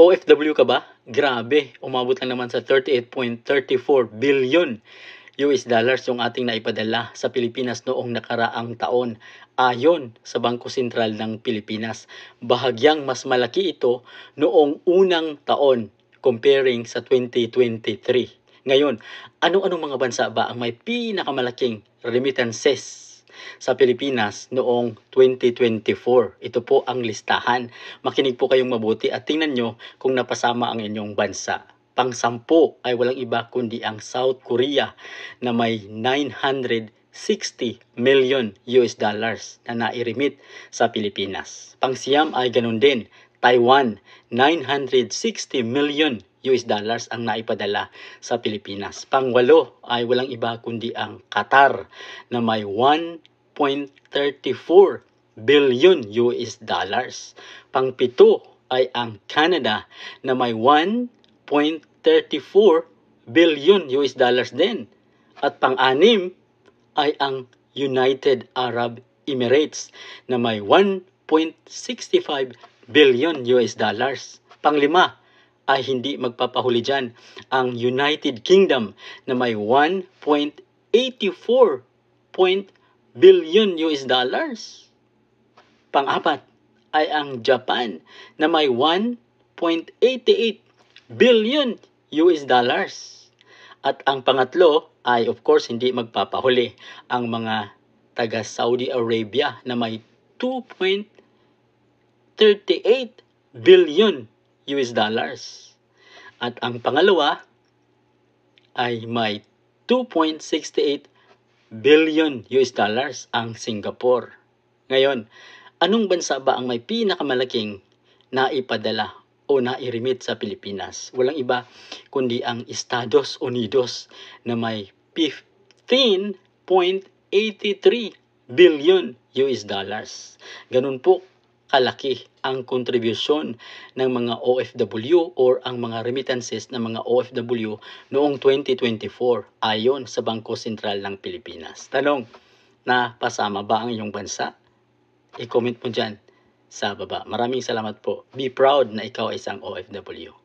OFW ka ba? Grabe, umabot lang naman sa 38.34 billion US dollars yung ating naipadala sa Pilipinas noong nakaraang taon ayon sa Bangko Sentral ng Pilipinas. Bahagyang mas malaki ito noong unang taon comparing sa 2023. Ngayon, ano-anong mga bansa ba ang may pinakamalaking remittances sa Pilipinas noong 2024? Ito po ang listahan. Makinig po kayong mabuti at tingnan nyo kung napasama ang inyong bansa. Pang-10 ay walang iba kundi ang South Korea na may 960 million US dollars na nairemit sa Pilipinas. Pang-9 ay ganun din, Taiwan, 960 million US dollars ang naipadala sa Pilipinas. Pang-8 ay walang iba kundi ang Qatar na may 1.34 billion US dollars. Pang-7 ay ang Canada na may 1.34 billion US dollars din. At pang-6 ay ang United Arab Emirates na may 1.65 billion US dollars. Pang-5 ay hindi magpapahuli dyan ang United Kingdom na may 1.84 billion US dollars. Pang-4 ay ang Japan na may 1.88 billion US dollars. At ang pangatlo ay of course hindi magpapahuli ang mga taga Saudi Arabia na may 2.38 billion US dollars. At ang pangalawa ay may 2.68 billion US dollars ang Singapore. Ngayon, anong bansa ba ang may pinakamalaking naipadala o nairemit sa Pilipinas? Walang iba kundi ang Estados Unidos na may 15.83 billion US dollars. Ganun po kalaki ang kontribusyon ng mga OFW or ang mga remittances ng mga OFW noong 2024 ayon sa Bangko Sentral ng Pilipinas. Tanong, napasama ba ang iyong bansa? I-comment mo dyan sa baba. Maraming salamat po. Be proud na ikaw ay isang OFW.